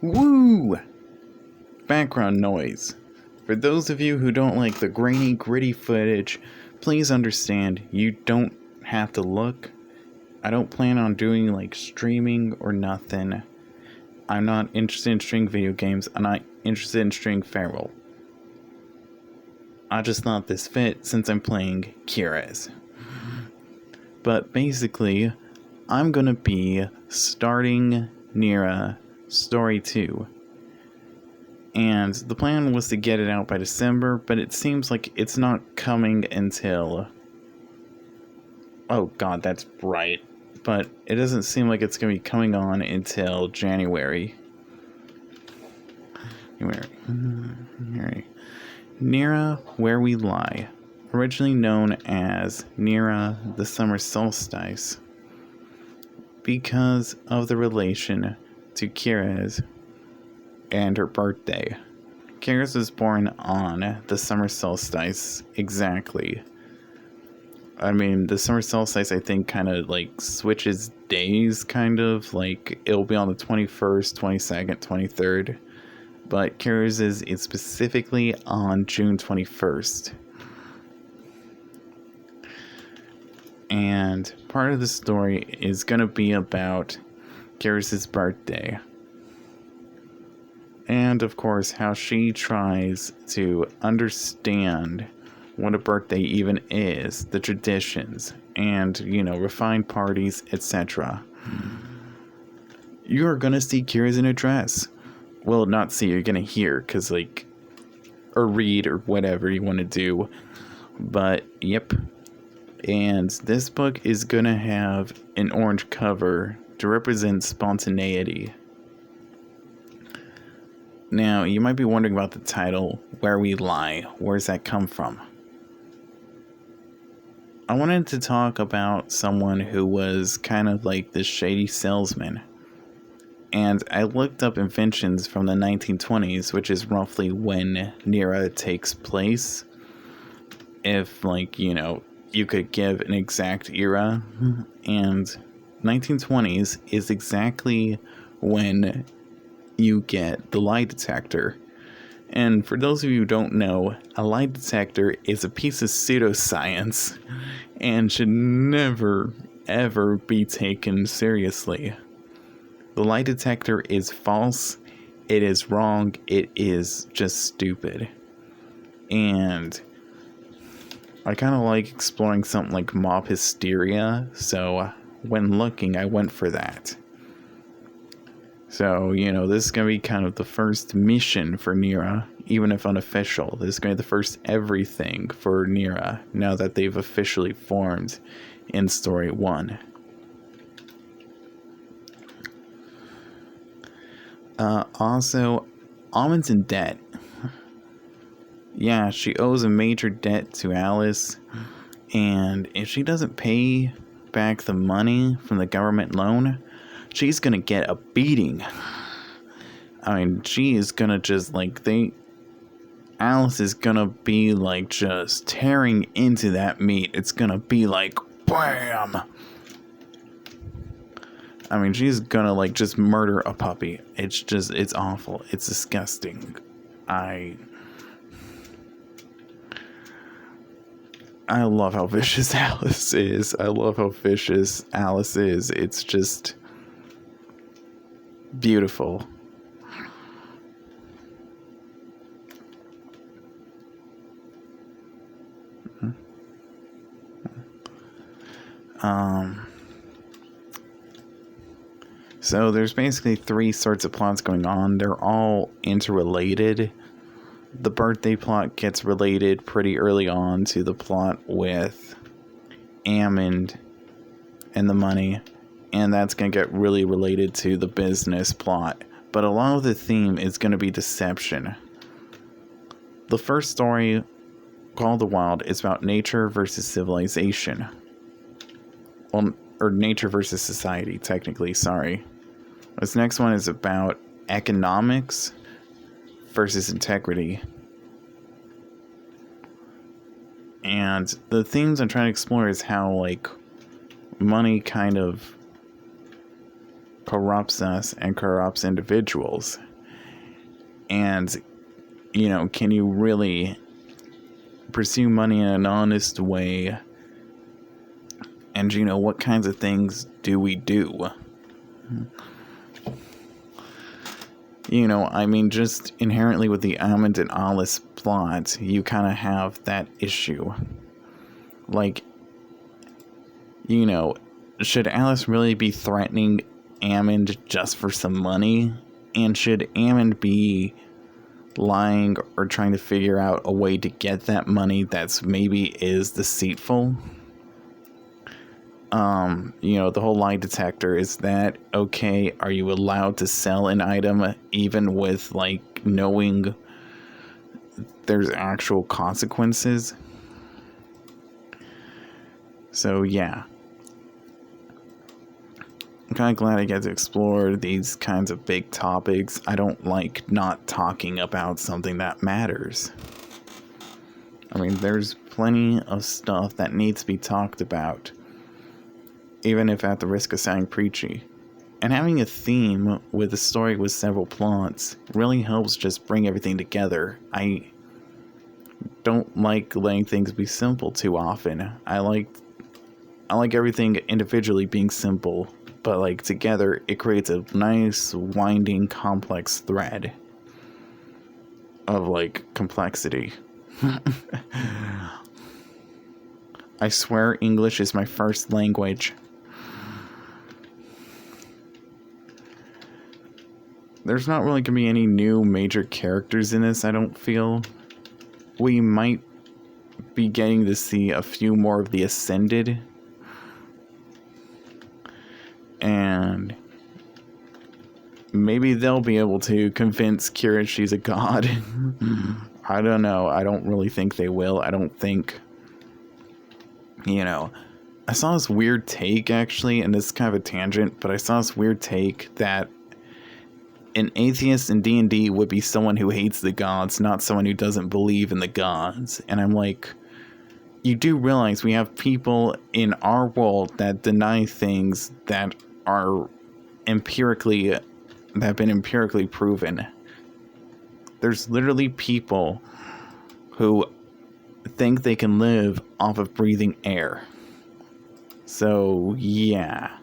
Woo! Background noise. For those of you who don't like the grainy, gritty footage, please understand you don't have to look. I don't plan on doing like streaming or nothing. I'm not interested in streaming video games. I'm not interested in streaming Feral. I just thought this fit since I'm playing Kira's. But basically, I'm gonna be starting NEra Story 2. And the plan was to get it out by December, but it seems like it's not coming until... Oh god, that's bright. But it doesn't seem like it's going to be coming on until January. NEra Where We Lie. Originally known as NEra the Summer Solstice. Because of the relation to Kira's and her birthday. Kira's was born on the summer solstice exactly. I mean, the summer solstice, I think, kind of like switches days, kind of. Like, it'll be on the 21st, 22nd, 23rd. But Kira's is specifically on June 21st. And part of the story is going to be about Kira's birthday. And, of course, how she tries to understand what a birthday even is, the traditions, and, refined parties, etc. You're gonna see Kira's in a dress. Well, not see, you're gonna hear, because, or read, or whatever you want to do. But, yep. And this book is gonna have an orange cover to represent spontaneity. Now, you might be wondering about the title, Where We Lie. Where does that come from? I wanted to talk about someone who was kind of like this shady salesman. And I looked up inventions from the 1920s, which is roughly when NEra takes place. If, you could give an exact era. And 1920s is exactly when you get the lie detector. And for those of you who don't know, a lie detector is a piece of pseudoscience and should never, ever be taken seriously. The lie detector is false, it is wrong, it is just stupid. And I kind of like exploring something like mob hysteria, so when looking, I went for that. So, this is going to be kind of the first mission for NEra, even if unofficial. This is going to be the first everything for NEra, now that they've officially formed in Story 1. Also, Almond's in debt. Yeah, she owes a major debt to Alice, and if she doesn't pay back the money from the government loan, she's gonna get a beating. I mean, she is gonna just, Alice is gonna be, just tearing into that meat. It's gonna be like, BAM! I mean, she's gonna, just murder a puppy. It's awful. It's disgusting. I love how vicious Alice is. I love how vicious Alice is. It's just beautiful. So there's basically three sorts of plots going on. They're all interrelated. The birthday plot gets related pretty early on to the plot with Ammon and the money. And that's going to get really related to the business plot. But a lot of the theme is going to be deception. The first story, called The Wild, is about nature versus civilization. Well, or nature versus society, technically, sorry. This next one is about economics versus integrity. And the themes I'm trying to explore is how, money kind of corrupts us and corrupts individuals. And, can you really pursue money in an honest way? And, what kinds of things do we do? Just inherently with the Ahmed and Alice plot, you kind of have that issue. Like, should Alice really be threatening Ammon just for some money? And should Ammon be lying or trying to figure out a way to get that money that's maybe is deceitful? The whole lie detector, is that okay? Are you allowed to sell an item even with, like, knowing there's actual consequences? So, yeah. I'm kind of glad I get to explore these kinds of big topics. I don't like not talking about something that matters. There's plenty of stuff that needs to be talked about, even if at the risk of sounding preachy. And having a theme with a story with several plots really helps just bring everything together. I don't like letting things be simple too often. I like everything individually being simple, but like together it creates a nice winding complex thread of like complexity. I swear English is my first language. There's not really going to be any new major characters in this, I don't feel. We might be getting to see a few more of the Ascended. And maybe they'll be able to convince Kira she's a god. I don't know. I don't really think they will. I don't think... I saw this weird take, actually, and this is kind of a tangent, but I saw this weird take that an atheist in D&D would be someone who hates the gods, not someone who doesn't believe in the gods. And I'm like, you do realize we have people in our world that deny things that have been empirically proven. There's literally people who think they can live off of breathing air. So, yeah.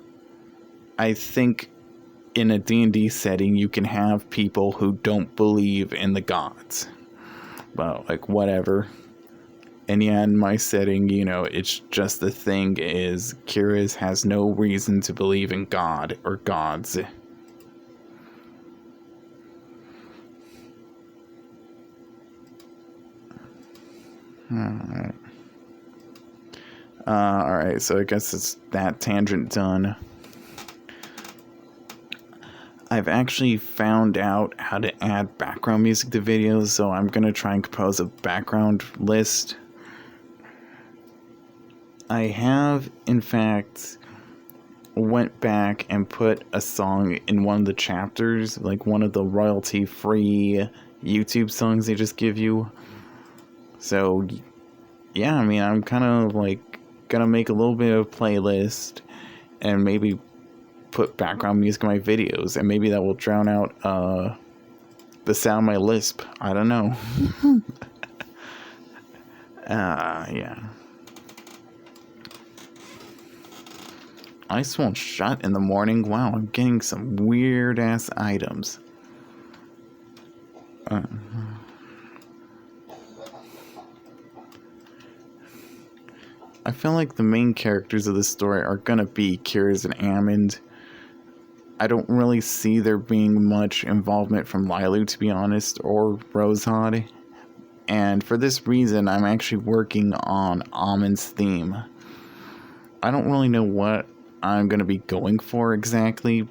I think in a D&D setting, you can have people who don't believe in the gods. But, like, whatever. And yeah, in my setting, it's just the thing is, Kira has no reason to believe in God or gods. Alright, so I guess it's that tangent done. I've actually found out how to add background music to videos, so I'm going to try and compose a background list. I have, in fact, went back and put a song in one of the chapters, like one of the royalty-free YouTube songs they just give you. So, yeah, I'm kind of, like, gonna make a little bit of a playlist and maybe put background music in my videos, and maybe that will drown out the sound of my lisp. I don't know. Yeah. Ice won't shut in the morning. Wow, I'm getting some weird ass items. I feel like the main characters of the story are gonna be Kira's and Ammon. I don't really see there being much involvement from Lilu, to be honest, or Rosehod. And for this reason, I'm actually working on Ammon's theme. I don't really know what I'm going to be going for exactly.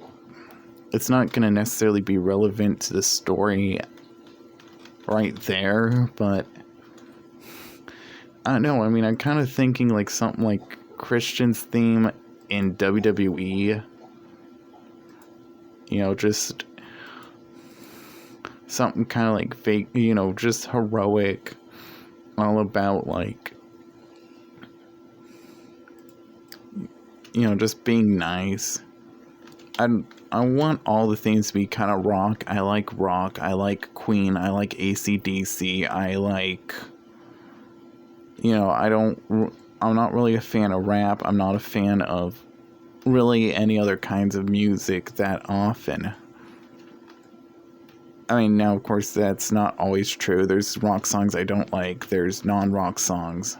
It's not going to necessarily be relevant to the story right there, but I don't know. I'm kind of thinking like something like Christian's theme in WWE. Just something kind of like fake, just heroic, all about like, just being nice. I I want all the themes to be kind of rock. I like Queen, I like AC/DC, I like, I'm not really a fan of rap. I'm not a fan of really any other kinds of music that often. I mean, now, of course, that's not always true. There's rock songs I don't like. There's non-rock songs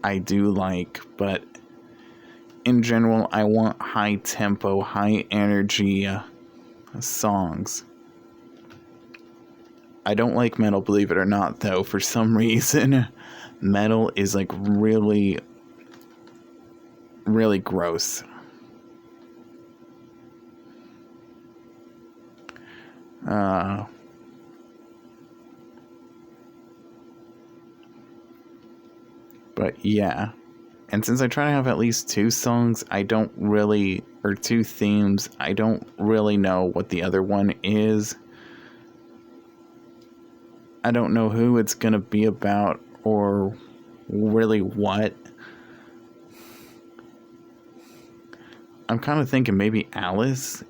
I do like. But in general, I want high tempo, high energy songs. I don't like metal, believe it or not, though. For some reason, metal is like really, really gross. But yeah. And since I try to have at least two songs, or two themes, I don't really know what the other one is. I don't know who it's gonna be about or really what. I'm kind of thinking maybe Alice.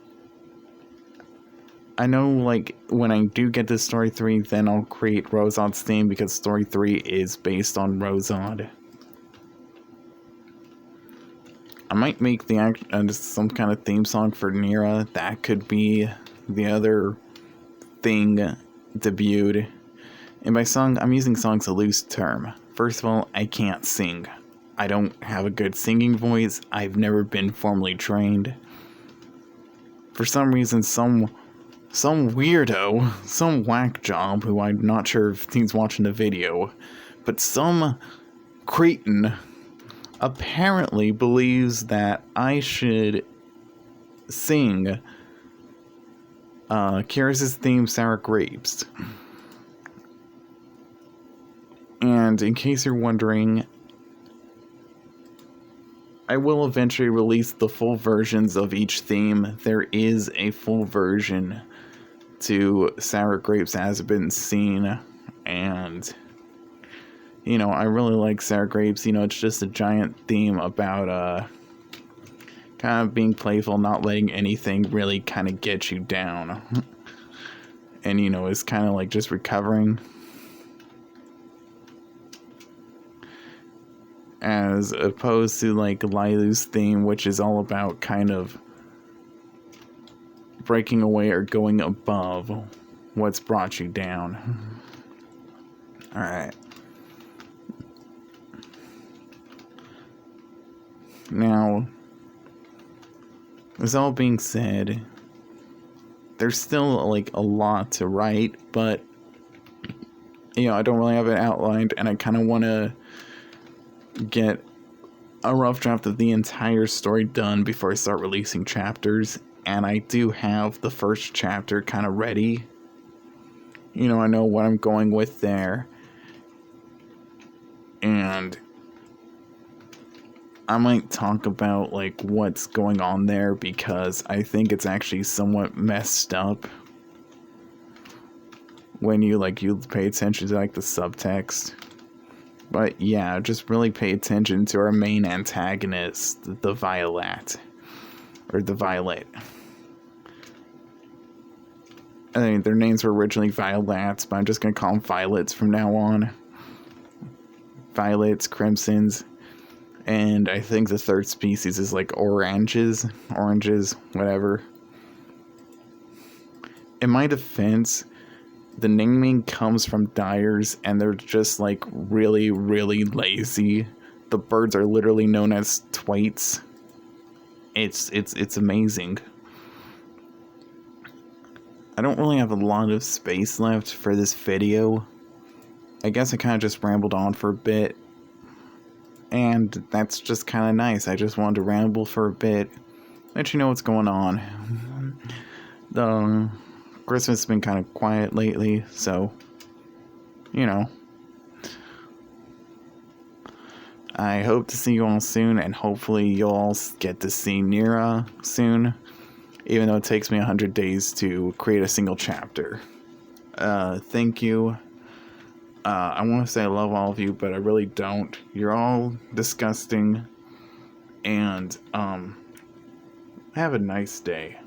I know, like, when I do get to Story 3, then I'll create Rosod's theme, because Story 3 is based on Rosod. I might make some kind of theme song for NEra. That could be the other thing debuted. And by song, I'm using song's a loose term. First of all, I can't sing. I don't have a good singing voice. I've never been formally trained. For some reason, some weirdo, some whack job, who I'm not sure if he's watching the video, but some cretin apparently believes that I should sing Kyrus' theme, Sour Grapes. And in case you're wondering, I will eventually release the full versions of each theme. There is a full version to Sour Grapes as been seen, and I really like Sour Grapes. It's just a giant theme about kind of being playful, not letting anything really kind of get you down. And it's kind of like just recovering, as opposed to like Lilu's theme, which is all about kind of breaking away or going above what's brought you down. Alright. Now, this all being said, there's still like a lot to write, but I don't really have it outlined, and I kind of want to get a rough draft of the entire story done before I start releasing chapters. And I do have the first chapter kind of ready. I know what I'm going with there. And I might talk about like what's going on there, because I think it's actually somewhat messed up when you pay attention to like the subtext. But yeah, just really pay attention to our main antagonist, the Violet. Or the Violet. I mean, their names were originally Violets, but I'm just going to call them Violets from now on. Violets, Crimsons, and I think the third species is like Oranges, whatever. In my defense, the naming comes from dyers, and they're just like really, really lazy. The birds are literally known as twites. It's amazing. I don't really have a lot of space left for this video. I guess I kind of just rambled on for a bit, and that's just kind of nice. I just wanted to ramble for a bit, let you know what's going on. The Christmas has been kind of quiet lately, so I hope to see you all soon, and hopefully you'll all get to see NEra soon, even though it takes me 100 days to create a single chapter. Thank you. I want to say I love all of you, but I really don't. You're all disgusting, and Have a nice day.